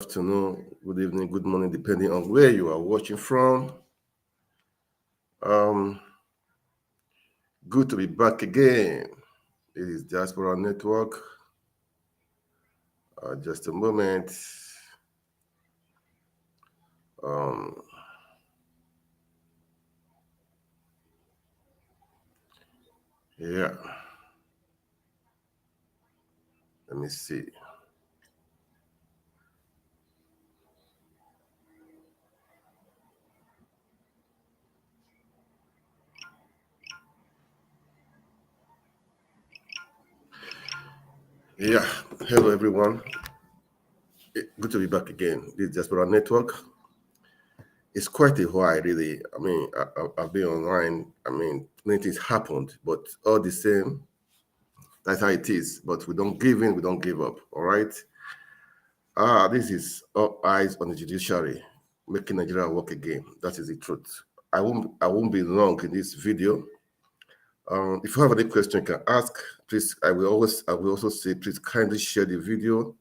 Afternoon, good evening, good morning, depending on where you are watching from. Um, Good to be back again. It is Diaspora Network. Just a moment. Yeah, let me see. Yeah, hello everyone. Good to be back again. This is Diaspora Network. It's quite a while, really. I've been online. Many things happened, but all the same, that's how it is. But we don't give in, we don't give up. All right. This is All Eyes on the Judiciary, making Nigeria work again. That is the truth. I won't be long in this video. If you have any question, you can ask. Please, I will also say, please kindly share the video.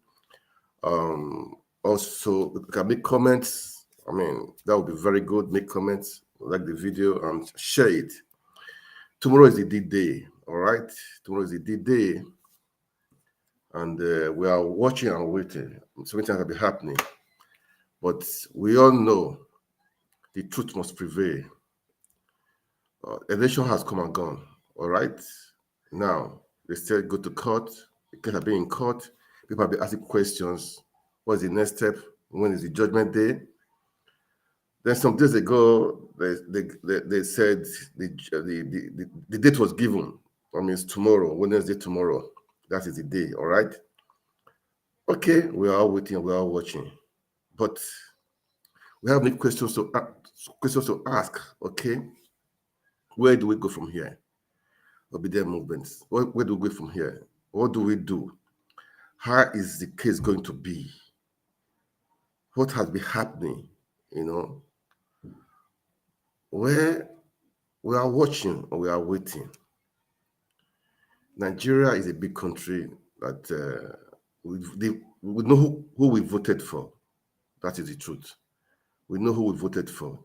Also, you can make comments. That would be very good. Make comments, like the video, and share it. Tomorrow is the D-Day. All right, tomorrow is the D-Day, and we are watching and waiting. So many things will be happening. But we all know the truth must prevail. Election has come and gone. All right. Now they still go to court. The case have been in court. People have been asking questions. What is the next step? When is the judgment day? Then some days ago, they said the date was given. It's tomorrow, Wednesday tomorrow. That is the day. All right. Okay, we are all waiting. We are all watching, but we have many questions to ask. Okay, where do we go from here? Obedient movements. Where do we go from here? What do we do? How is the case going to be? What has been happening? Where we are watching or we are waiting. Nigeria is a big country that we know who we voted for. That is the truth. We know who we voted for.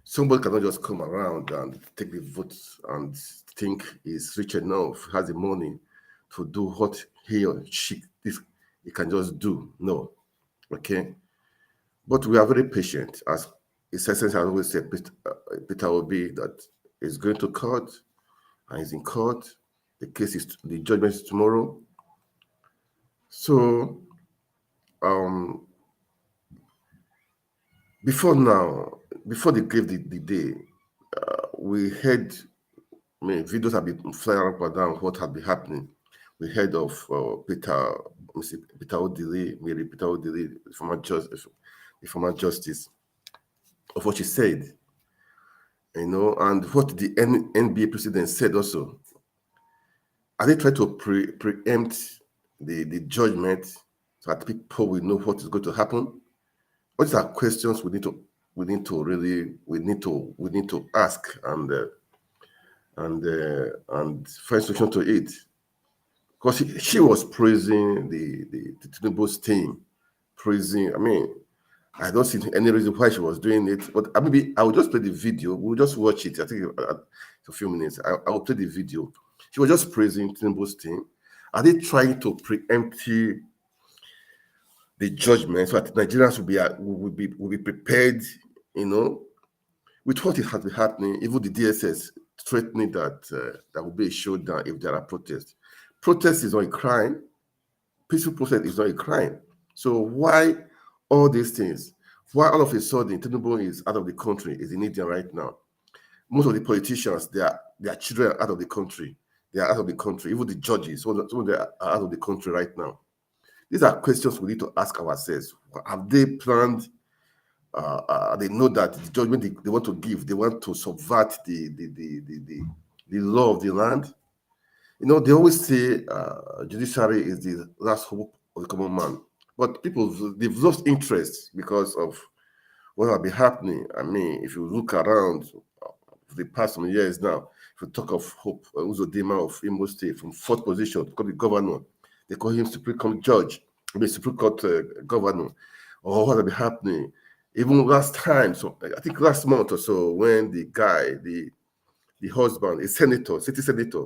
Somebody cannot just come around and take the votes and think he's rich enough, has the money to do what he or she can just do. No. Okay. But we are very patient. As His Excellency has always said, Peter Obi, that is going to court and is in court. The judgment is tomorrow. So, before they gave the day, we heard, videos have been flying up and down what had been happening. We heard of Peter Odili, Mary Peter Odili, the former justice, of what she said, and what the NBA president said also. Are they trying to preempt the judgment so that people will know what is going to happen? What are questions we need to ask and find solution to it? Because she was praising the Tinubu's team, praising. I don't see any reason why she was doing it, but maybe I will just play the video. We'll just watch it. I think a few minutes. I will play the video. She was just praising Tinubu's team. Are they trying to preempt the judgment so that Nigerians will be prepared, with what has been happening? Even the DSS threatening that there will be a showdown if there are protests. Protest is not a crime. Peaceful protest is not a crime. So why all these things? Why all of a sudden Tinubu is out of the country, is in India right now? Most of the politicians, their children are out of the country. They are out of the country. Even the judges, some of them are out of the country right now. These are questions we need to ask ourselves. Have they planned? They know that the judgment they want to give, they want to subvert the law of the land. They always say judiciary is the last hope of the common man. But they've lost interest because of what has been happening. If you look around the past some years now, if you talk of Hope Uzodinma of Imo State from 4th position to become the governor, they call him Supreme Court judge, Supreme Court governor. or what has been happening. Even last time, so I think last month or so, when the guy, the husband, a senator, city senator,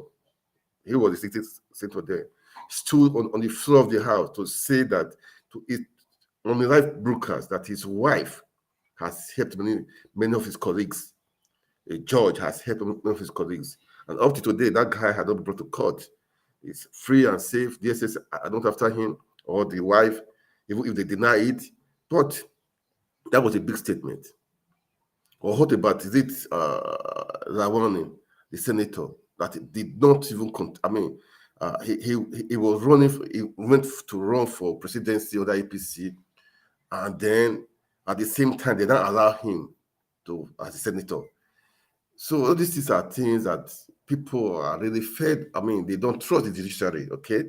he was a city senator there, stood on the floor of the house to say that to it on the live broadcast that his wife has helped many of his colleagues. A judge has helped many of his colleagues. And up to today, that guy had not been brought to court. He's free and safe. DSS are not after him or the wife, even if they deny it. But that was a big statement. Or what about, is it Rawani, the senator, that did not even, he was running, he went to run for presidency of the APC, and then at the same time, they don't allow him to, as a senator. So all these are things that people are really fed. They don't trust the judiciary, okay?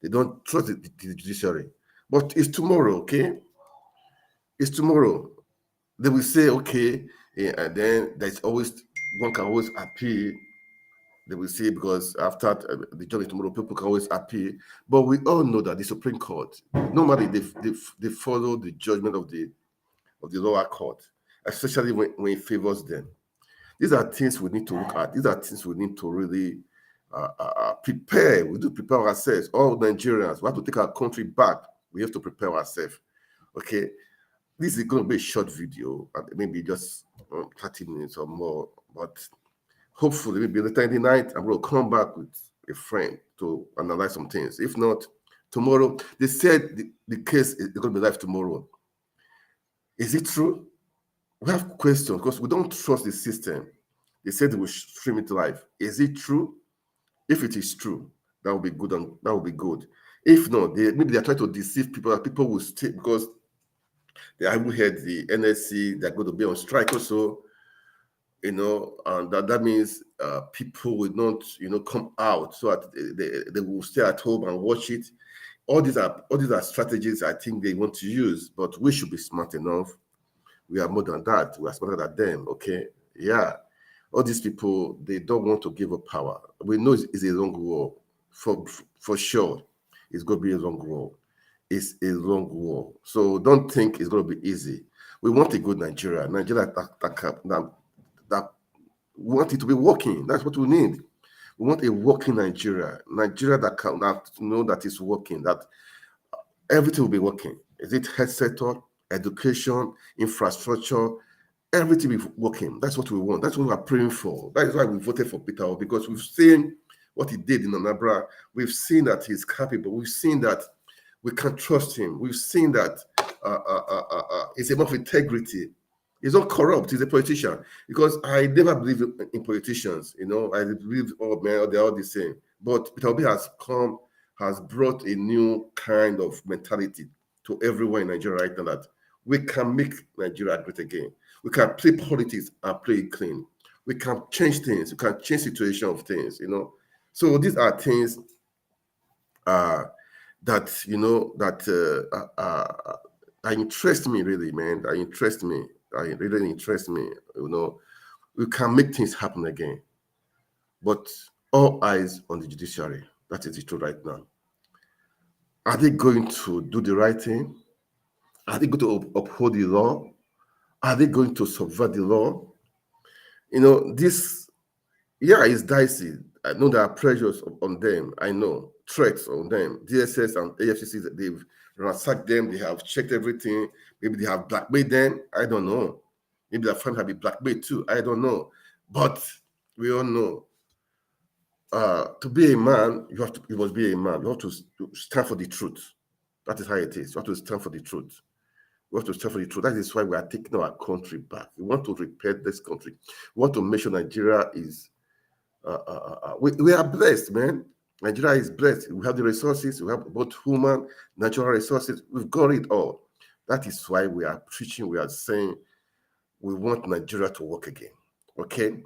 They don't trust the judiciary. But it's tomorrow, okay? It's tomorrow. They will say, okay, and then there's always, one can always appeal. They will say, because after the judgment tomorrow, people can always appeal. But we all know that the Supreme Court, normally they follow the judgment of the lower court, especially when it favors them. These are things we need to look at. These are things we need to really prepare. We do prepare ourselves. All Nigerians, we have to take our country back. We have to prepare ourselves. Okay, this is going to be a short video, maybe just 30 minutes or more. But hopefully, maybe later in the night, I'm going to come back with a friend to analyze some things. If not, tomorrow, they said the case is going to be live tomorrow. Is it true? We have questions because we don't trust the system. They said they will stream it live. Is it true? If it is true, that will be good, and that will be good. If not, maybe they're trying to deceive people, that people will stay, because they haven't heard the NSC, they're going to be on strike also, and that means people will not, come out, so that they will stay at home and watch it. All these are strategies I think they want to use, but we should be smart enough. We are more than that. We are smarter than them, okay? Yeah. All these people, they don't want to give up power. We know it's a long war. For sure, it's going to be a long war. It's a long war. So don't think it's going to be easy. We want a good Nigeria. Nigeria that we want it to be working. That's what we need. We want a working Nigeria. Nigeria that is working, that everything will be working. Is it health sector, education, infrastructure, everything is working? That's what we want. That's what we are praying for. That is why we voted for Peter, because we've seen what he did in Anambra. We've seen that he's capable. We've seen that we can trust him. We've seen that he's a man of integrity. He's not corrupt. He's a politician. Because I never believe in politicians. I believe they're all the same. But Peter Obi has brought a new kind of mentality to everyone in Nigeria right now, that we can make Nigeria great again. We can play politics and play it clean. We can change things. We can change situation of things, So these are things that interest me, really, man. That interest me. It really interests me. We can make things happen again. But all eyes on the judiciary. That is the truth right now. Are they going to do the right thing? Are they going to uphold the law? Are they going to subvert the law? This, is dicey. I know there are pressures on them. I know threats on them. DSS and AFCC, they've ransacked them. They have checked everything. Maybe they have blackmailed them. I don't know. Maybe their friend have been blackmailed too. I don't know. But we all know, to be a man, you must be a man. You have to stand for the truth. That is how it is. You have to stand for the truth. We have to stand for the truth. That is why we are taking our country back. We want to repair this country. We want to make sure Nigeria is. We are blessed, man. Nigeria is blessed. We have the resources. We have both human, natural resources. We've got it all. That is why we are preaching. We are saying we want Nigeria to work again. Okay,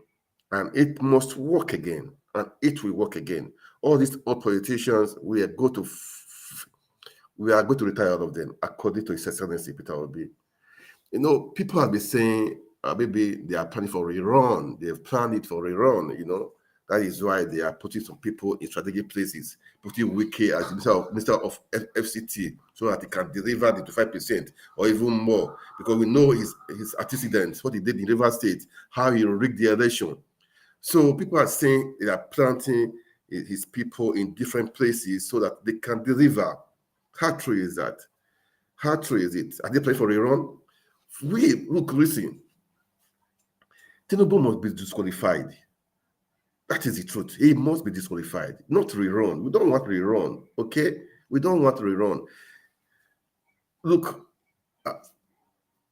and it must work again, and it will work again. All these old politicians, we are going to retire all of them, according to His Excellency Peter Obi. People have been saying maybe they are planning for a rerun. They've planned it for a rerun. That is why they are putting some people in strategic places, putting Wiki as the Minister of FCT, so that he can deliver the 25% or even more. Because we know his antecedents, what he did in Rivers State, how he rigged the election. So people are saying they are planting his people in different places so that they can deliver. How true is that? How true is it? Are they playing for Iran? Listen. Tinubu must be disqualified. That is the truth. He must be disqualified, not rerun. We don't want rerun, okay? We don't want rerun. Look,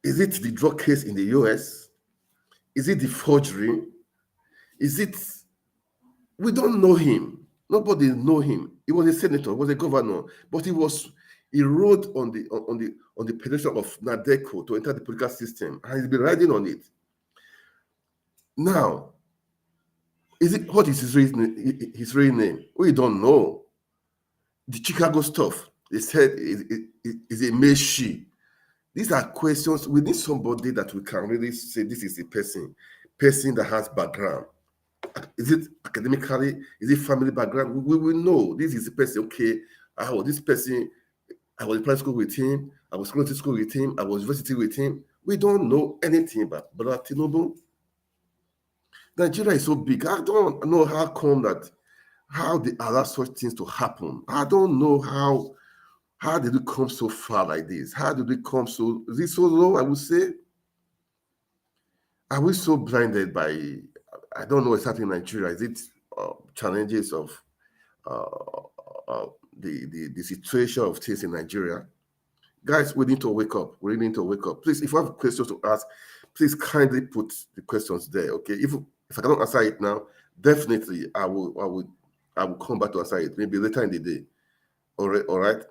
is it the drug case in the US? Is it the forgery? Is it? We don't know him. Nobody know him. He was a senator, he was a governor, but he rode on the pedestal of Nadeco to enter the political system, and he's been riding on it. Now, what is his real name? We don't know. The Chicago stuff, they said is a Meshi. These are questions. We need somebody that we can really say this is a person that has background. Is it academically? Is it family background? We will know this is a person. Okay, this person, I was in primary school with him. I was going to school with him. I was university with him. We don't know anything about Brother Tinubu. Nigeria is so big. I don't know how they allow such things to happen. I don't know how did it come so far like this? How did it come so? Is it so low? I would say. Are we so blinded by? I don't know what's happening in Nigeria. Is it challenges of the situation of things in Nigeria? Guys, we need to wake up. We need to wake up. Please, if you have questions to ask, please kindly put the questions there. Okay. If I cannot answer it now, definitely I will come back to answer it maybe later in the day. All right.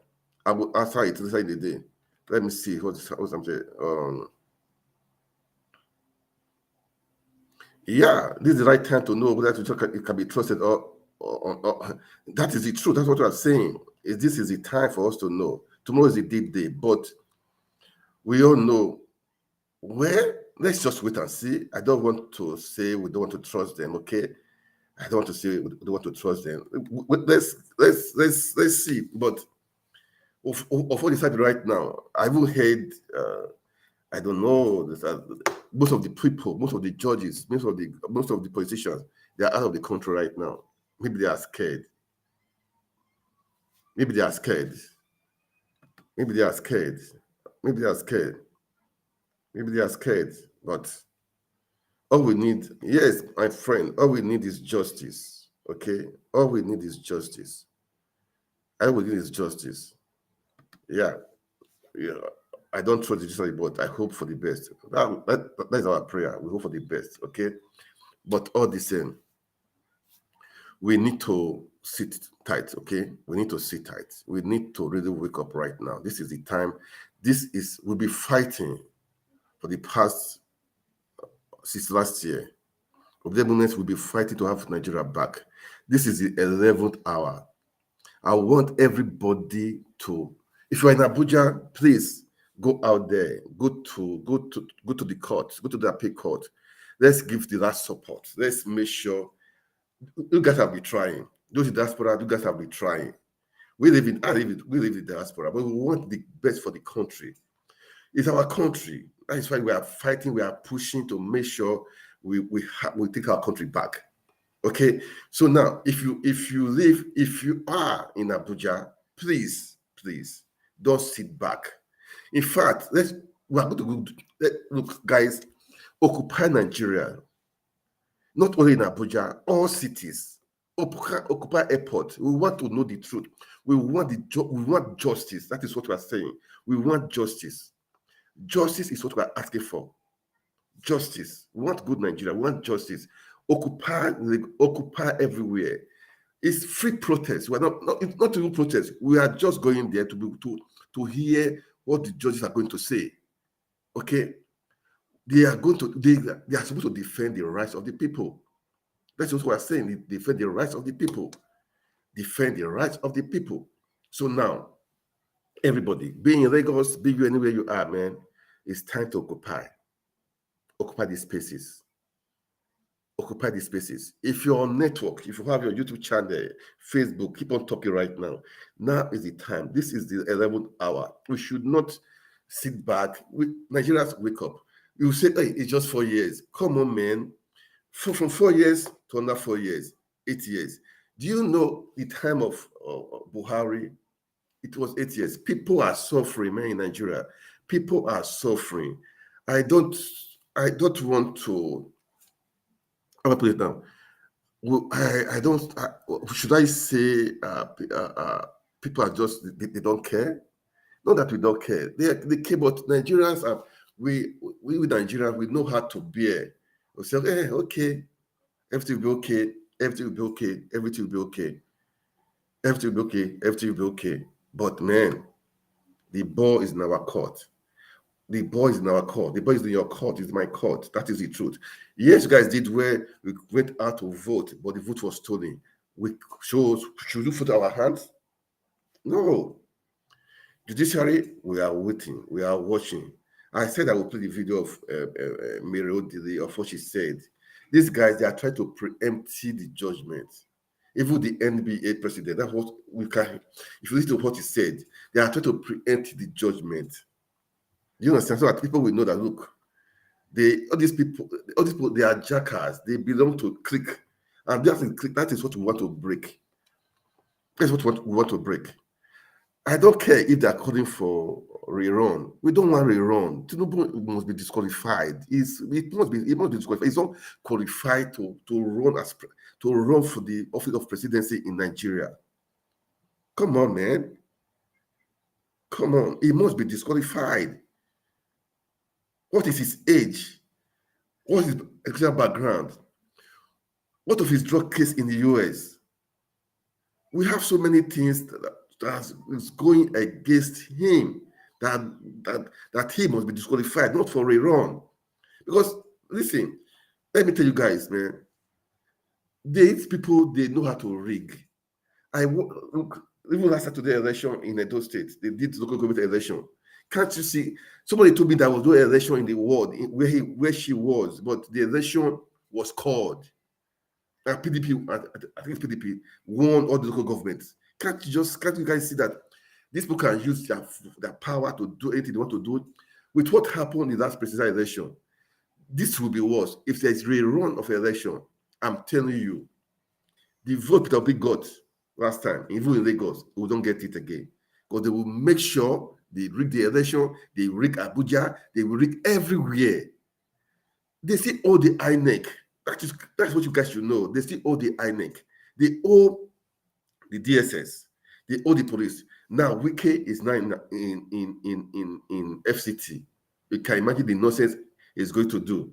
I will answer it later in the day. Let me see what I'm saying. Yeah, this is the right time to know whether it can be trusted or that is the truth. That's what I'm saying. This is the time for us to know. Tomorrow is the deep day, but we all know. Well, let's just wait and see. I don't want to say we don't want to trust them. Okay, I don't want to say we don't want to trust them. Let's see. But of what is happening right now, I haven't heard. I don't know. Most of the people, most of the judges, most of the politicians, they are out of the country right now. Maybe they are scared. Maybe they are scared. Maybe they are scared. Maybe they are scared. Maybe they are scared. But all we need, yes, my friend, all we need is justice. Okay? All we need is justice. All we need is justice. Yeah. I don't trust the judiciary, but I hope for the best. That's our prayer. We hope for the best, okay? But all the same, we need to sit tight, okay? We need to sit tight. We need to really wake up right now. This is the time. We'll be fighting for the past, since last year. Of the moment, we'll be fighting to have Nigeria back. This is the 11th hour. I want everybody to, if you're in Abuja, please, go out there, go to the court, go to the appeal court. Let's give the last support. Let's make sure you guys have been trying. Those in diaspora, you guys have been trying. We live in diaspora, but we want the best for the country. It's our country. That is why we are fighting. We are pushing to make sure we take our country back. Okay. So now, if you are in Abuja, please don't sit back. In fact, we are going to look, guys, occupy Nigeria. Not only in Abuja, all cities. Occupy airport. We want to know the truth. We want justice. That is what we are saying. We want justice. Justice is what we are asking for. Justice. We want good Nigeria. We want justice. Occupy everywhere. It's free protest. We're not even protest. We are just going there to hear what the judges are going to say. Okay, they are supposed to defend the rights of the people. That's what we're saying. Defend the rights of the people. Defend the rights of the people. So now, everybody, being in Lagos, be you anywhere you are, man, it's time to occupy these spaces. occupy these spaces. If you're on network, if you have your YouTube channel, Facebook, keep on talking right now. Now is the time. This is the 11th hour. We should not sit back. Nigerians, wake up. You say, hey, it's just 4 years. Come on, man. From 4 years to another 4 years, 8 years. Do you know the time of Buhari? It was 8 years. People are suffering, man, in Nigeria. People are suffering. I don't want to. How do I put it now? Well, I don't. Should I say people are just they don't care? Not that we don't care. They care, but Nigerians are we with Nigerians we know how to bear. We say, hey, okay, everything will be okay. Everything will be okay. Everything will be okay. Everything will be okay. Everything will be okay. But man, the ball is in our court. The ball is in our court. The ball is in your court. It's my court. That is the truth. Yes, you guys did where we went out to vote, but the vote was stolen. Should we put our hands? No. Judiciary, we are waiting. We are watching. I said I will play the video of Mary Odili of what she said. These guys, they are trying to preempt the judgment. Even the NBA president, that's what we can. If you listen to what he said, they are trying to preempt the judgment. You understand? So that people will know that look, all these people, they are jackals. They belong to clique, and that is what we want to break. That's what we want to break. I don't care if they are calling for rerun. We don't want rerun. Tinubu must be disqualified. It must be disqualified. He's not qualified to run for the office of presidency in Nigeria. Come on, man. Come on. He must be disqualified. What is his age? What is his educational background? What of his drug case in the US? We have so many things that is going against him that he must be disqualified, not for a run. Because listen, let me tell you guys, man, these people, they know how to rig. Even last Saturday election in Edo State, they did local government election. Can't you see? Somebody told me there was no election in the world where she was, but the election was called. And PDP, I think it's PDP, won all the local governments. Can't you guys see that these people can use their power to do anything they want to do? With what happened in the last presidential election, this will be worse. If there is a rerun of election, I'm telling you, the vote that we got last time, even in Lagos, we don't get it again. Because they will make sure they rig the election, they rig Abuja, they will rig everywhere. They see all the INEC. That's what you guys should know. They see all the INEC. They owe the DSS. They owe the police. Now Wike is now in FCT. You can imagine the nonsense he's going to do.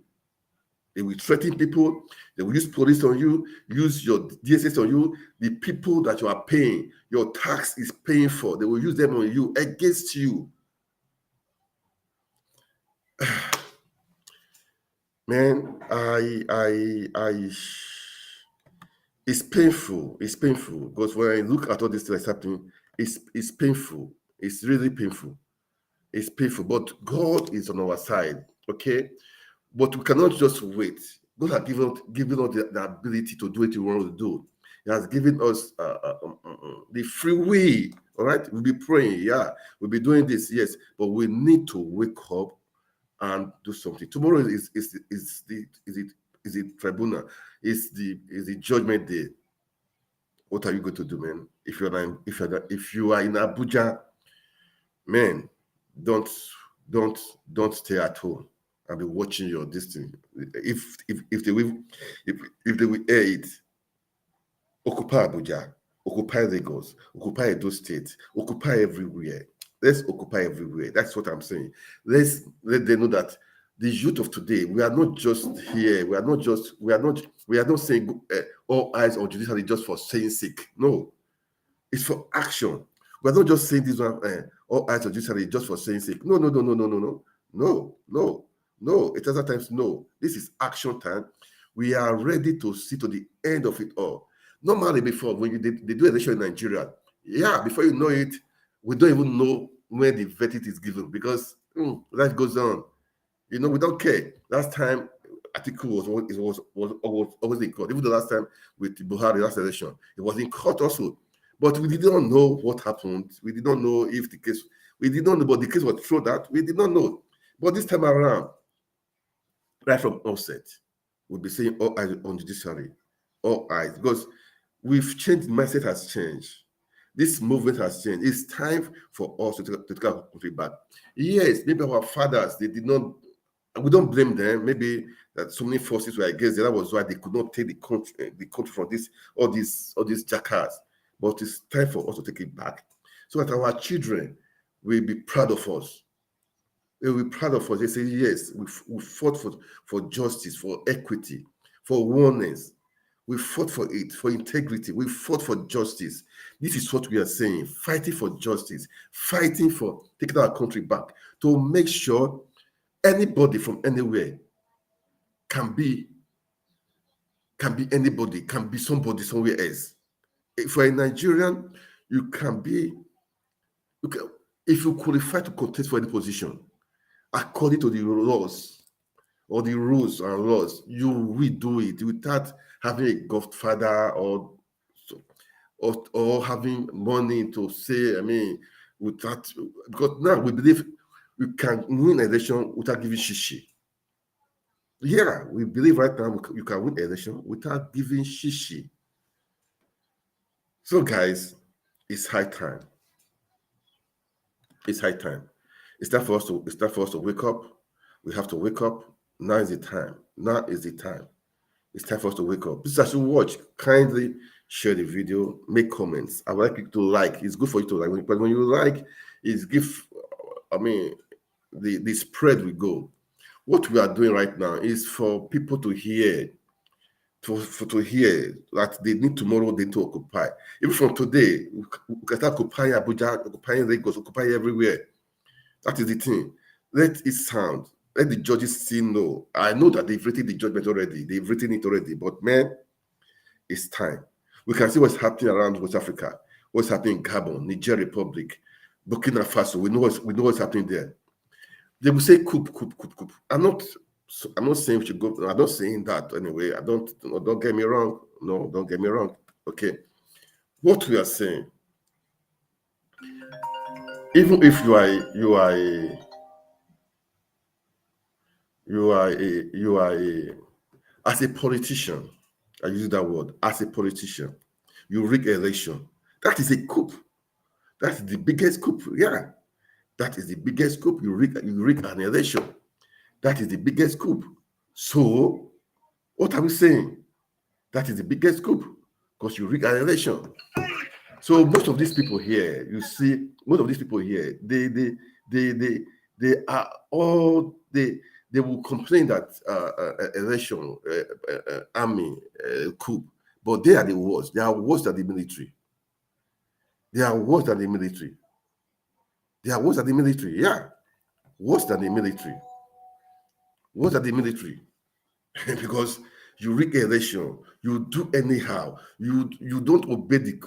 They will threaten people. They will use police on you, use your DSS on you. The people that you are paying, your tax is paying for, they will use them on you, against you. Man, it's painful. It's painful because when I look at all this that's happening, it's painful. It's really painful. It's painful, but God is on our side, okay? But we cannot just wait. God has given us the ability to do what we want to do. He has given us the free will, all right? We'll be praying, yeah. We'll be doing this, yes. But we need to wake up and do something. Tomorrow is the tribunal. Is the judgment day. What are you going to do, man? If you are in Abuja, man, don't stay at home. I'll be watching your destiny. If they will air it, occupy Abuja, occupy Lagos, occupy Edo State, occupy everywhere. Let's occupy everywhere. That's what I'm saying. Let's let them know that the youth of today, we are not just here. We are not saying all eyes on judiciary just for saying sake. No, it's for action. We are not just saying this one, all eyes on judiciary just for saying sake. No. It other times, no. This is action time. We are ready to see to the end of it all. Normally, before when they do election in Nigeria, yeah, before you know it, we don't even know when the verdict is given because life goes on. We don't care. Last time, Atiku was always in court. Even the last time with Buhari, last election, it was in court also. But we did not know what happened. We did not know if the case, we did not know, but the case was thrown out. We did not know. But this time around, right from onset, we'll be saying all eyes on judiciary, all eyes, because we've changed, mindset has changed. This movement has changed. It's time for us to take our country back. Yes, maybe our fathers, they did not, we don't blame them. Maybe that so many forces were against them. That was why they could not take the country from this, all these jackass. But it's time for us to take it back, so that our children will be proud of us. They will be proud of us. They say, yes, we fought for justice, for equity, for oneness. We fought for it, for integrity. We fought for justice. This is what we are saying, fighting for justice, fighting for taking our country back, to make sure anybody from anywhere can be anybody, can be somebody somewhere else. If you're a Nigerian, you can be, if you qualify to contest for any position, according to the laws or the rules and laws, you will do it without having a godfather or having money to say, I mean, without, because now we believe we can win an election without giving shishi. Yeah, we believe right now you can win an election without giving shishi. So guys, it's high time. It's high time. It's time for us to wake up. We have to wake up. Now is the time. Now is the time. It's time for us to wake up. Please, as you watch, kindly share the video, make comments. I would like you to like. It's good for you to like, but when you like, it's the spread will go. What we are doing right now is for people to hear, to hear that they need tomorrow, they need to occupy. Even from today, we can start occupying Abuja, occupying Lagos, occupying everywhere. That is the thing. Let it sound. Let the judges still know. I know that they've written the judgment already. They've written it already. But man, it's time. We can see what's happening around West Africa, what's happening in Gabon, Niger Republic, Burkina Faso. We know what's happening there. They will say coup. I'm not saying we should go. I'm not saying that anyway. Don't get me wrong. No, don't get me wrong. Okay. What we are saying, even if you are as a politician, I use that word, as a politician, you rig election. That is a coup. That's the biggest coup. Yeah. That is the biggest coup. You rig an election. That is the biggest coup. So, what are we saying? That is the biggest coup, because you rig an election. So most of these people here, you see, most of these people here, they are all they will complain that election, army, coup, but they are the worst. They are worse than the military. They are worse than the military. They are worse than the military. Yeah, worse than the military. Worse than the military, because you rig election, you do anyhow, you don't obey the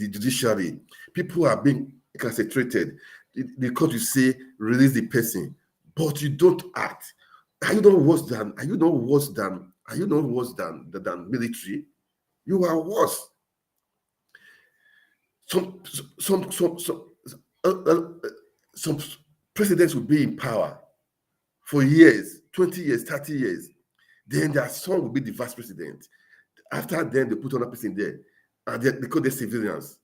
judiciary. People are being incarcerated. The court will say release the person, but you don't act. Are you not worse than military? You are worse. Some presidents will be in power for years, 20 years, 30 years. Then their son will be the vice president. After then, they put another person there, and they call them civilians.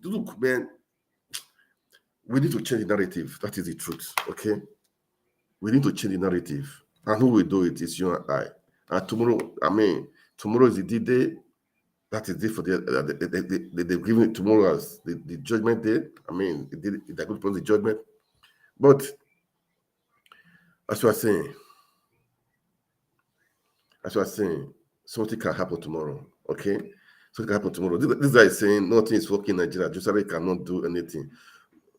Look, man, we need to change the narrative. That is the truth, okay? We need to change the narrative. And who will do it is you and I. And tomorrow is the D-Day. That is it for they've given it tomorrow as the judgment day. They're going to put the judgment. But as I was saying, something can happen tomorrow, okay? Something can happen tomorrow. This guy is saying nothing is working in Nigeria. Judiciary cannot do anything.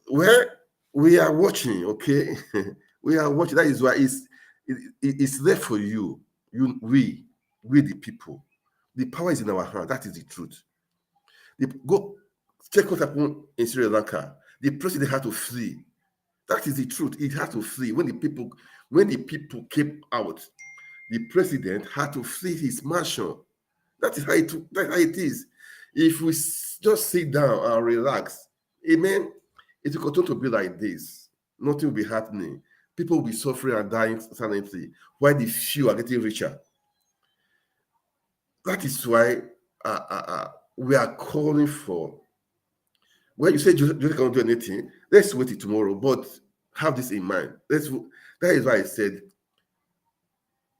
Well, we are watching, okay? We are watching. That is why it's there for you. We the people. The power is in our hand. That is the truth. Go check what happened in Sri Lanka. The president had to flee. That is the truth. He had to flee when the people came out. the president had to flee his mansion. That's how it is. If we just sit down and relax, amen, it will continue to be like this. Nothing will be happening. People will be suffering and dying silently, while the few are getting richer. That is why we are calling for, when you say you cannot do anything, let's wait till tomorrow, but have this in mind. That is why I said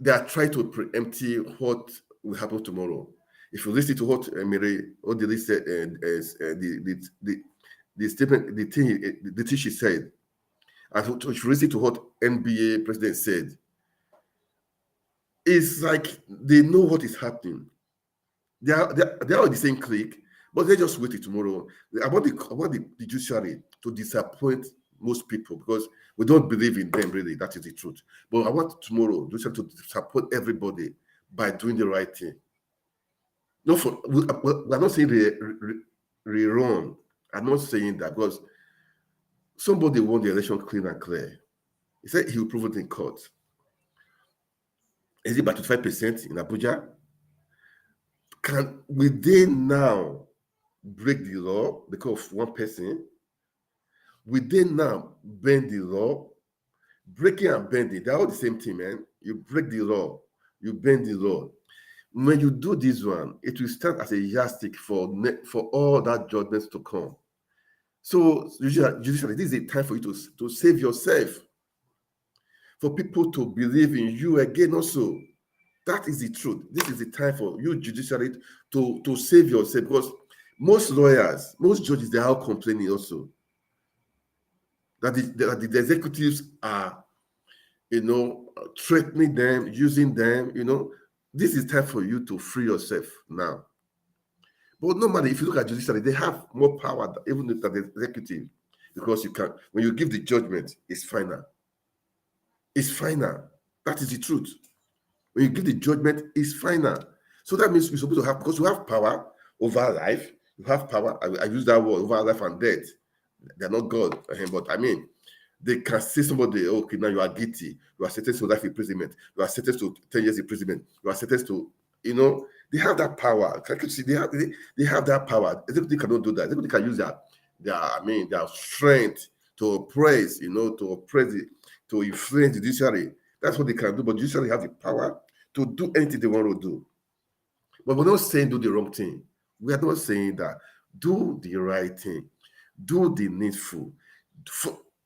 they are trying to preempt what will happen tomorrow. If you listen to what Mary Odili said, the statement, the thing she said, and if you listen to what NBA president said, it's like they know what is happening. They are on the same clique, but they just wait till tomorrow. I want the judiciary to disappoint most people because we don't believe in them, really. That is the truth. But I want tomorrow judiciary to support everybody by doing the right thing. We're not saying rerun. I'm not saying that because somebody won the election clean and clear. He said he will prove it in court. Is it by 25% in Abuja? Will they now break the law because of one person? Will they now bend the law? Breaking and bending, they're all the same thing, man. You break the law, you bend the law. When you do this one, it will stand as a yardstick for all that judgments to come. So, judicially, this is a time for you to save yourself, for people to believe in you again also. That is the truth. This is the time for you, judiciary, to save yourself, because most lawyers, most judges, they are all complaining also that the executives are, threatening them, using them, This is time for you to free yourself now. But normally, if you look at judiciary, they have more power even than the executive, because when you give the judgment, it's final. It's final. That is the truth. When you give the judgment, it's final. So that means you're supposed to have, because you have power over life. You have power, I use that word, over life and death. They're not God, but I mean, they can say somebody, okay, now you are guilty. You are sentenced to life imprisonment. You are sentenced to 10 years imprisonment. You are sentenced to, they have that power. Can you see? They have that power. Everybody cannot do that. Everybody can use their strength to oppress, to influence the judiciary. That's what they can do. But judiciary have the power to do anything they want to do. But we're not saying do the wrong thing. We are not saying that. Do the right thing. Do the needful.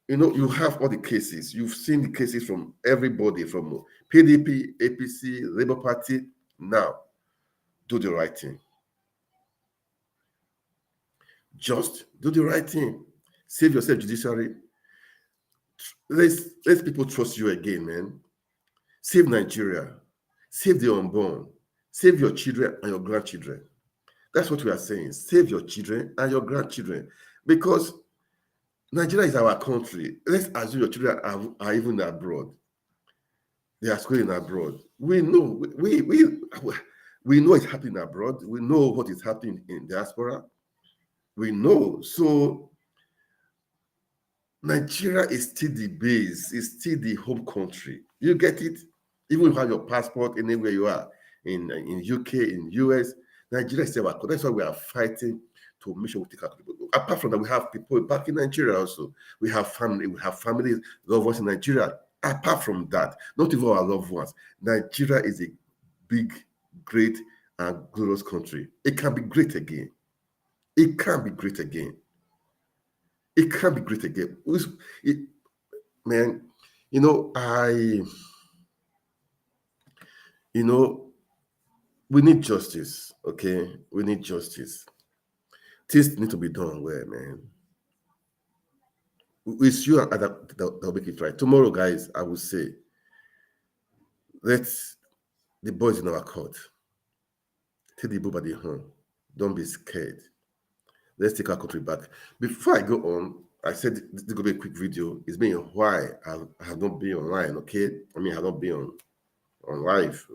You have all the cases. You've seen the cases from everybody, from PDP, APC, Labour Party. Now, do the right thing. Just do the right thing. Save yourself, judiciary. Let people trust you again, man. Save Nigeria. Save the unborn. Save your children and your grandchildren. That's what we are saying. Save your children and your grandchildren. Because Nigeria is our country. Let's assume your children are even abroad. They are schooling abroad. We know we know it's happening abroad. We know what is happening in diaspora. We know. So Nigeria is still the base. It's still the home country. You get it? Even if you have your passport anywhere you are, in UK, in US, Nigeria is still our country. That's why we are fighting to make sure we take our people. Apart from that, we have people back in Nigeria also. We have families, loved ones in Nigeria. Apart from that, not even our loved ones, Nigeria is a big, great, and glorious country. It can be great again. It can be great again. It can be great again. Man, we need justice, okay? We need justice. Things need to be done well, man. It's you and that'll make it right. Tomorrow, guys, I will say, let's the boys in our court take the bull by the horn. Don't be scared. Let's take our country back. Before I go on, I said this is going to be a quick video. It's been a while. I have not been online, okay? I have not been on live.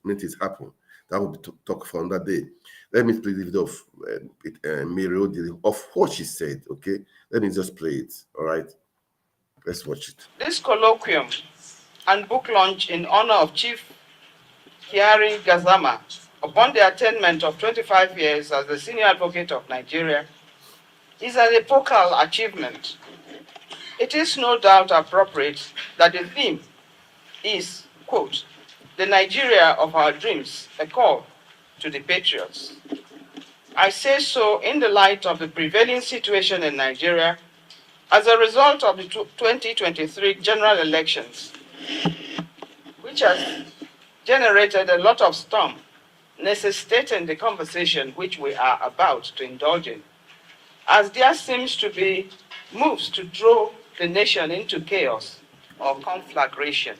Many things happen. That will be talk for another day. Let me play the video of Mary Odili, of what she said, okay? Let me just play it, all right? Let's watch it. This colloquium and book launch in honor of Chief Kiari Gazama, upon the attainment of 25 years as the senior advocate of Nigeria, is an epochal achievement. It is no doubt appropriate that the theme is, quote, "The Nigeria of our dreams, a call to the patriots." I say so in the light of the prevailing situation in Nigeria as a result of the 2023 general elections, which has generated a lot of storm, necessitating the conversation which we are about to indulge in, as there seems to be moves to throw the nation into chaos or conflagration.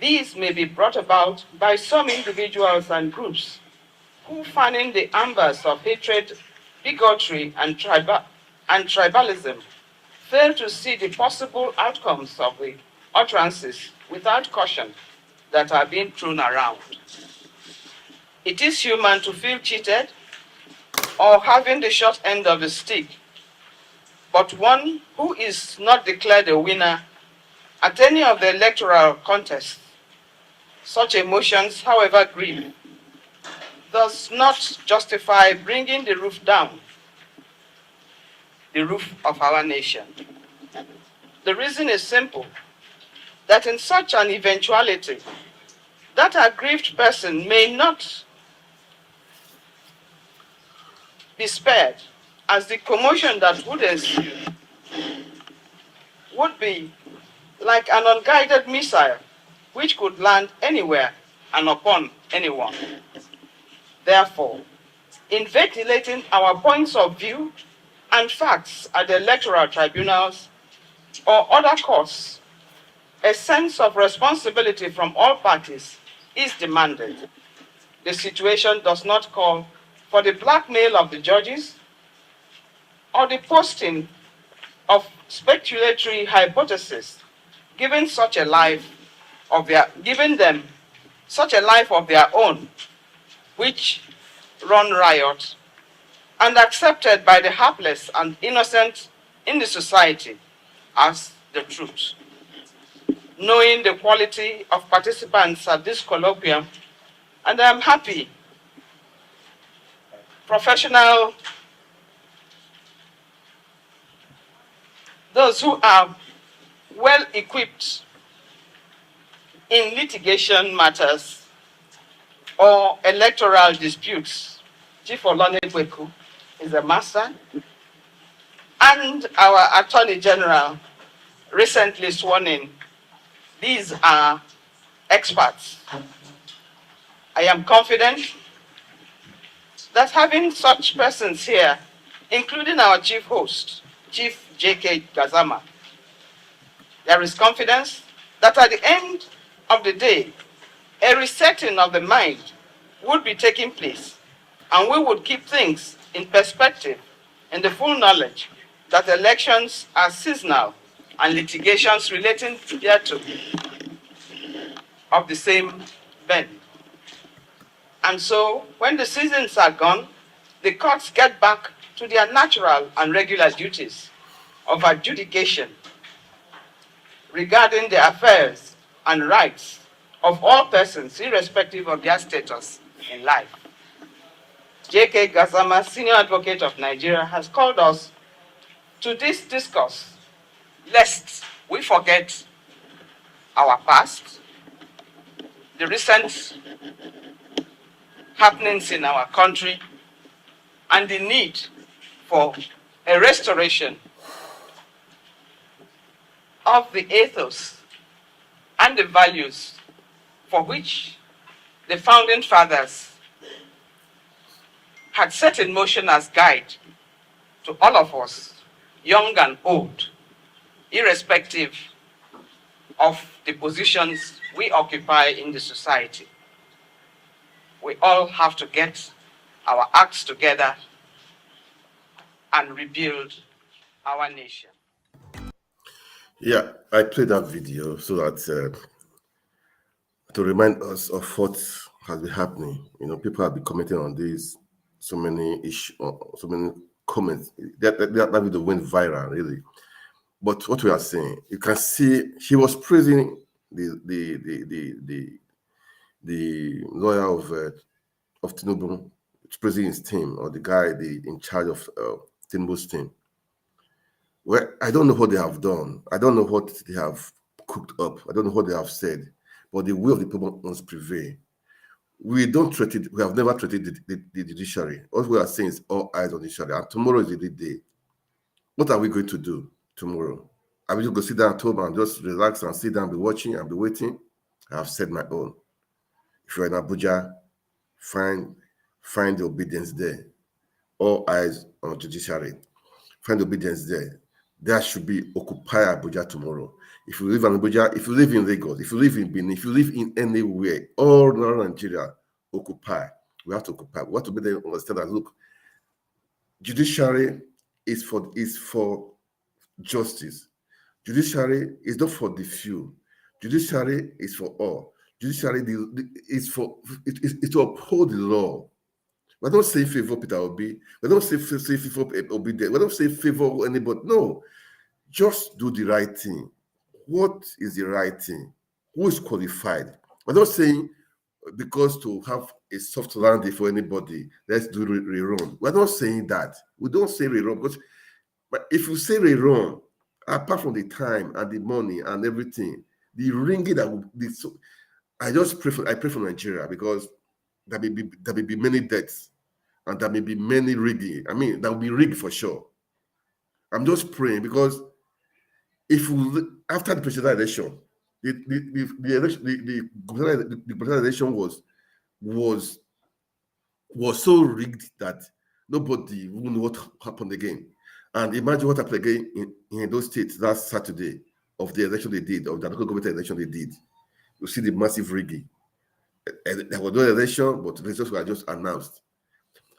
These may be brought about by some individuals and groups who, fanning the embers of hatred, bigotry, and tribalism, fail to see the possible outcomes of the utterances without caution that are being thrown around. It is human to feel cheated or having the short end of the stick, but one who is not declared a winner at any of the electoral contests, such emotions, however grim, does not justify bringing the roof down, the roof of our nation. The reason is simple, that in such an eventuality, that aggrieved person may not be spared, as the commotion that would ensue would be like an unguided missile which could land anywhere and upon anyone. Therefore, in ventilating our points of view and facts at the electoral tribunals or other courts, a sense of responsibility from all parties is demanded. The situation does not call for the blackmail of the judges or the posting of speculatory hypotheses, giving them such a life of their own, which run riot and accepted by the hapless and innocent in the society as the truth. Knowing the quality of participants at this colloquium, and I am happy those who are well equipped in litigation matters or electoral disputes. Chief Olonegbeku is a master, and our Attorney General, recently sworn in. These are experts. I am confident that having such persons here, including our chief host, Chief J.K. Gazama, there is confidence that at the end of the day, a resetting of the mind would be taking place, and we would keep things in perspective in the full knowledge that elections are seasonal and litigations relating thereto of the same bend. And so, when the seasons are gone, the courts get back to their natural and regular duties of adjudication regarding the affairs and rights of all persons, irrespective of their status in life. J.K. Gazama, Senior Advocate of Nigeria, has called us to this discourse, lest we forget our past, the recent happenings in our country, and the need for a restoration of the ethos and the values for which the founding fathers had set in motion as guide to all of us, young and old, irrespective of the positions we occupy in the society. We all have to get our acts together and rebuild our nation. Yeah, I played that video so that to remind us of what has been happening. You know, people have been commenting on this, so many issues, so many comments. That video went viral, really. But what we are saying, you can see he was praising the the lawyer of Tinubu, praising his team, or the guy in charge of Tinubu's team. Well, I don't know what they have done. I don't know what they have cooked up. I don't know what they have said, but the will of the people must prevail. We don't treat it. We have never treated the judiciary. All we are saying is all eyes on the judiciary. And tomorrow is the big day. What are we going to do tomorrow? Are we just going to sit down at home and just relax and sit down, be watching and be waiting? I have said my own. If you're in Abuja, find the obedience there. All eyes on judiciary. Find obedience there. There should be Occupy Abuja tomorrow. If you live in Abuja, if you live in Lagos, if you live in Benin, if you live in anywhere, all around Nigeria, occupy. We have to occupy. We have to make them understand that, look, judiciary is for justice. Judiciary is not for the few. Judiciary is for all. Judiciary is to uphold the law. We don't say favor Peter Obi. We don't say favor Obi. We don't say favor anybody. No, just do the right thing. What is the right thing? Who is qualified? We're not saying because to have a soft landing for anybody, let's do rerun. We're not saying that. We don't say rerun because, but if you say rerun, apart from the time and the money and everything, the ringing that would be so. I pray for Nigeria because there may be many deaths and there may be many rigging. I mean, there will be rigged for sure. I'm just praying because if we, after the presidential election, the presidential election was so rigged that nobody will know what happened again. And imagine what happened again in those states last Saturday of the election they did, of the local government election they did. You see the massive rigging. There was no election, but the results were just announced.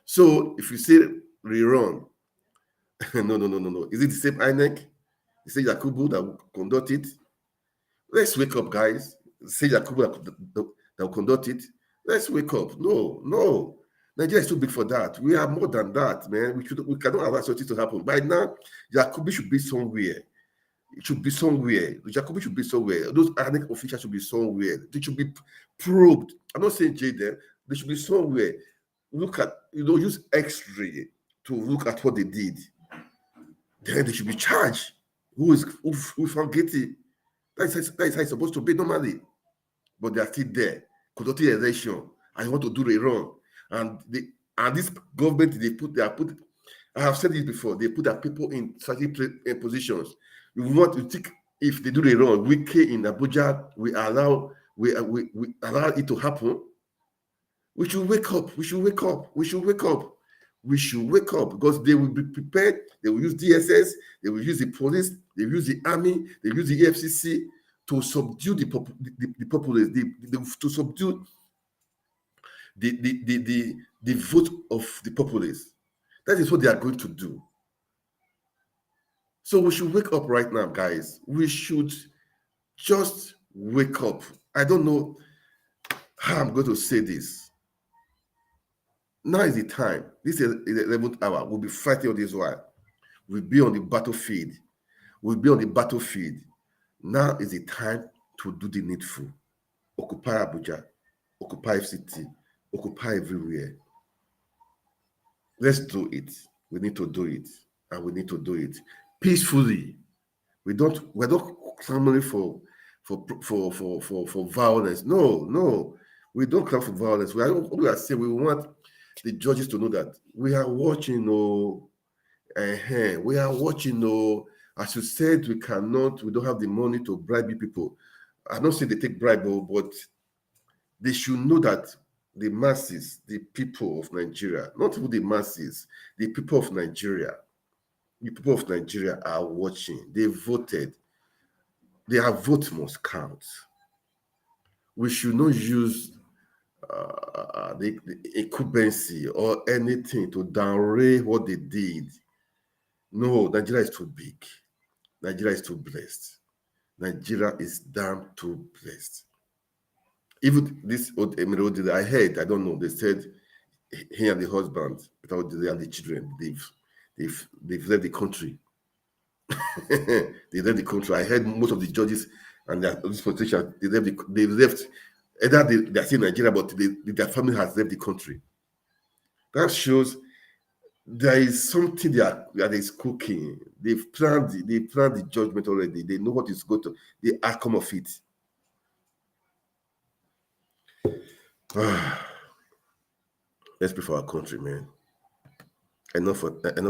So if you say rerun, no. Is it the same INEC? Is it Yakubu that will conduct it? Let's wake up, guys. Say Yakubu that will conduct it. Let's wake up. No. Nigeria is too big for that. We are more than that, man. We cannot allow something to happen. By now, Yakubu should be somewhere. It should be somewhere. Jacobi should be somewhere. Those INEC officials should be somewhere. They should be probed. I'm not saying J there. They should be somewhere. Look at, use X-ray to look at what they did. Then they should be charged. Who found guilty? That's how it's supposed to be normally. But they are still there. Conducting election. I want to do the wrong. And this government, I have said this before, they put their people in certain positions. We want to think if they do the wrong, we in Abuja, we allow it to happen. We should wake up because they will be prepared. They will use DSS, they will use the police, they will use the army, they will use the EFCC to subdue the populace, to subdue the vote of the populace. That is what they are going to do. So we should wake up right now, guys. We should just wake up. I don't know how I'm going to say this. Now is the time. This is the 11th hour. We'll be fighting all this while. We'll be on the battlefield. Now is the time to do the needful. Occupy Abuja. Occupy FCT. Occupy everywhere. Let's do it. We need to do it. And we need to do it peacefully. We're not clamoring for violence. No. We don't clamor for violence. We are saying we want the judges to know that we are watching. We are watching. As you said, we don't have the money to bribe people. I don't say they take bribe, but they should know that the masses, the people of Nigeria, not even the masses, the people of Nigeria are watching. They voted. Their vote must count. We should not use the incumbency or anything to downrate what they did. No, Nigeria is too big. Nigeria is too blessed. Nigeria is damn too blessed. Even this old Emirode, I heard, I don't know, they said he and the husband, and the children, they've left the country. They left the country. I heard most of the judges and these politicians, they left Either they're still in Nigeria, but their family has left the country. That shows there is something that is cooking. They've planned the judgment already. They know what is going to the outcome of it. Let's pray for our country, man. Enough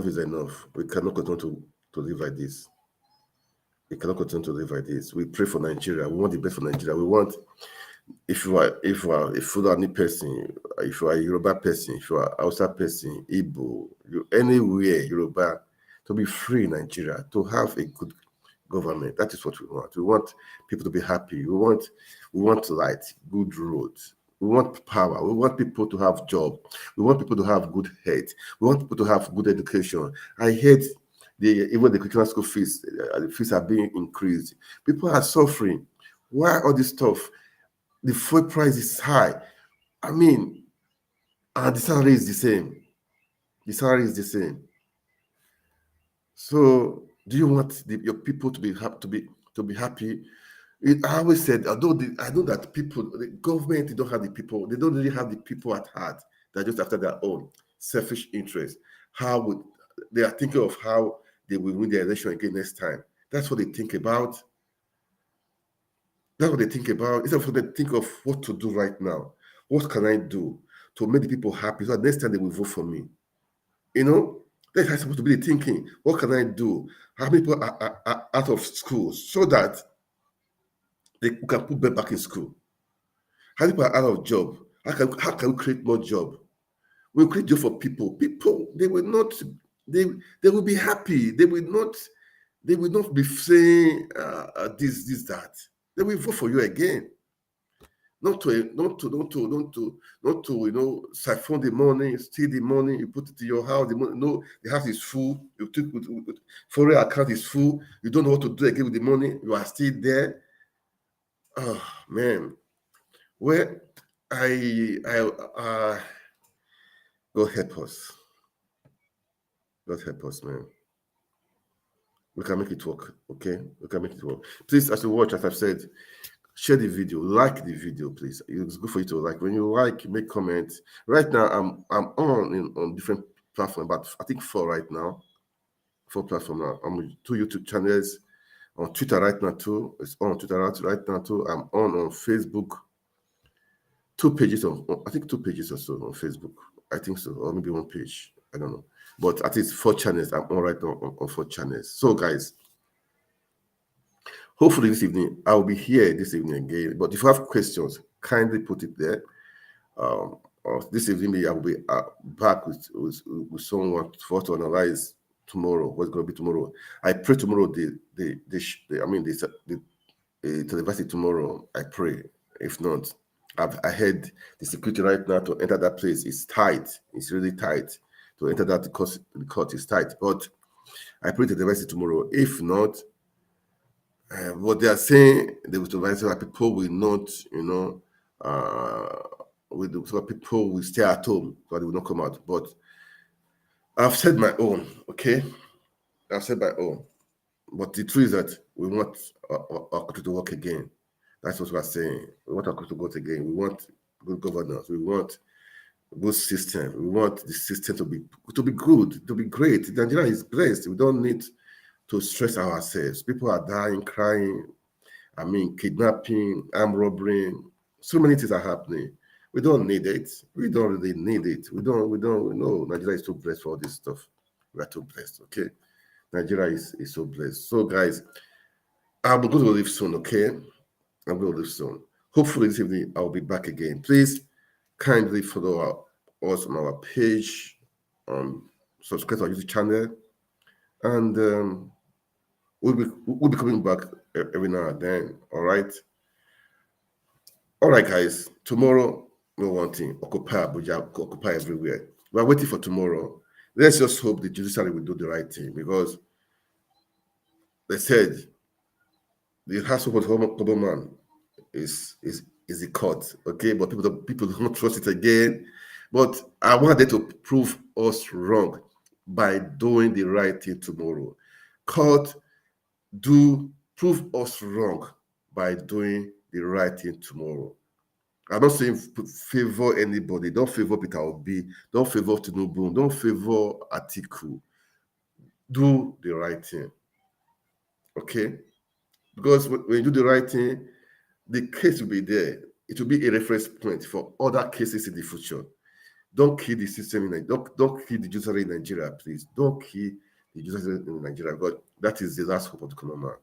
is enough. We cannot continue to live like this. We cannot continue to live like this. We pray for Nigeria. We want the best for Nigeria. We want, if you are a Fulani person, if you are a Yoruba person, if you are Hausa person, Igbo, anywhere Yoruba, to be free in Nigeria, to have a good government. That is what we want. We want people to be happy. We want light, good roads. We want power. We want people to have job. We want people to have good health. We want people to have good education. I heard even the Christian school fees, the fees are being increased. People are suffering. Why all this stuff? The fuel price is high. I mean, and the salary is the same. The salary is the same. So, do you want your people to be happy? I always said, although I know that the government, they don't have the people. They don't really have the people at heart. They're just after their own selfish interest. They are thinking of how they will win the election again next time? That's what they think about. That's what they think about. Instead of they think of what to do right now. What can I do to make the people happy so that next time they will vote for me? That's how supposed to be the thinking. What can I do? How many people are out of school so that they can put them back in school? How many people are out of job? How can we create more job? We'll create job for people. People, they will not, they will be happy. They will not be saying this, that. They will vote for you again. Not to siphon the money, steal the money, you put it in your house. The money, no, the house is full. You took foreign account is full. You don't know what to do again with the money. You are still there. Oh man, well, God help us. God help us, man. We can make it work, okay? We can make it work. Please, as you watch, as I've said, share the video, like the video, please. It's good for you to like. When you like, make comments. Right now, I'm on different platforms, but I think 4 right now. 4 platforms now. I'm on 2 YouTube channels, on Twitter right now too. It's on Twitter right now too. I'm on Facebook. 2 pages I think 2 pages or so on Facebook. I think so, or maybe 1 page. I don't know. But at least 4 channels. I'm on right now on 4 channels. So, guys, hopefully this evening, I'll be here this evening again. But if you have questions, kindly put it there. Or this evening, I will be back with someone for to analyze tomorrow. What's going to be tomorrow? I pray tomorrow. The televisity tomorrow. I pray. If not, I heard the security right now to enter that place is tight. It's really tight. To enter that the court is tight. But I pray the televisity tomorrow. If not, what they are saying, the supervisor that people will not, so people will stay at home, so they will not come out. But I've said my own, okay? I've said my own. But the truth is that we want our country to work again. That's what we're saying. We want our country to work again. We want good governance. We want a good system. We want the system to be good, to be great. Nigeria is blessed. We don't need to stress ourselves. People are dying, crying. Kidnapping, armed robbery. So many things are happening. We don't need it. We don't really need it. We know Nigeria is too blessed for all this stuff. We are too blessed, okay? Nigeria is so blessed. So, guys, I'm going to leave soon, okay? I'm going to leave soon. Hopefully this evening I'll be back again. Please kindly follow us on our page, subscribe to our YouTube channel, and we'll be coming back every now and then. All right, guys. Tomorrow, no one thing. Occupy Abuja, occupy everywhere. We are waiting for tomorrow. Let's just hope the judiciary will do the right thing, because they said the House of Government is the court, okay? But people don't trust it again. But I want them to prove us wrong by doing the right thing tomorrow. Court, do prove us wrong by doing the right thing tomorrow. I'm not saying favor anybody. Don't favor Peter Obi. Don't favor Tinubu. Don't favor Atiku. Do the right thing. Okay? Because when you do the right thing, the case will be there. It will be a reference point for other cases in the future. Don't kill the system in don't kill the judiciary in Nigeria, please. Don't kill the judiciary in Nigeria. God, that is the last hope of the common man.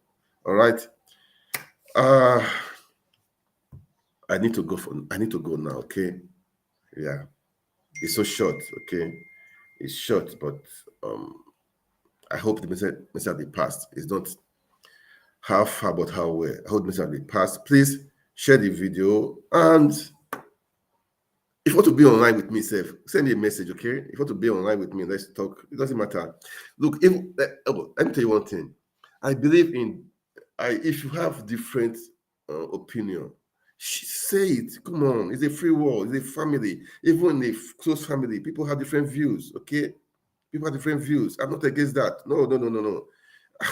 All right. I need to go now, okay? Yeah. It's so short, okay? It's short, but I hope the message be passed. It's not how far, but how well. I hope the message be passed. Please share the video, and if you want to be online with me, send me a message, okay? If you want to be online with me, let's talk. It doesn't matter. Look, let me tell you one thing. I believe if you have different opinion, say it. Come on, it's a free world. It's a family. Even in a close family, people have different views, okay? People have different views. I'm not against that. No.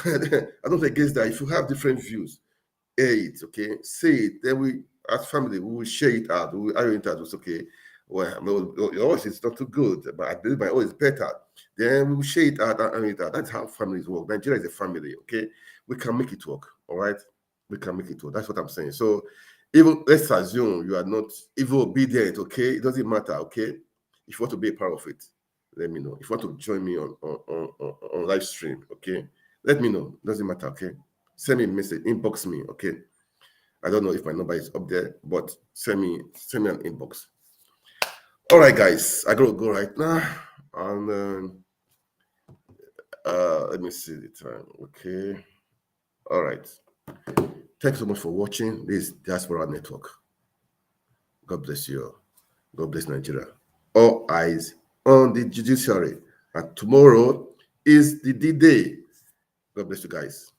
I'm not against that. If you have different views, air it, okay? Say it. Then we, as family, we will share it out. We will iron it out. It's okay. Well, yours is not too good, but I believe my own is better. Then we will share it out and iron it out. That's how families work. Nigeria is a family, okay? We can make it work, all right? We can make it work. That's what I'm saying. So, even let's assume you are not even obedient, okay? It doesn't matter, okay? If you want to be a part of it, let me know. If you want to join me on live stream, okay? Let me know. It doesn't matter, okay? Send me a message, inbox me, okay? I don't know if my number is up there, but send me an inbox. All right, guys, I gotta go right now. And let me see the time. Okay. All right. Thanks so much for watching this Diaspora Network. God bless you all. God bless Nigeria. All eyes on the judiciary. And tomorrow is the D-Day. God bless you guys.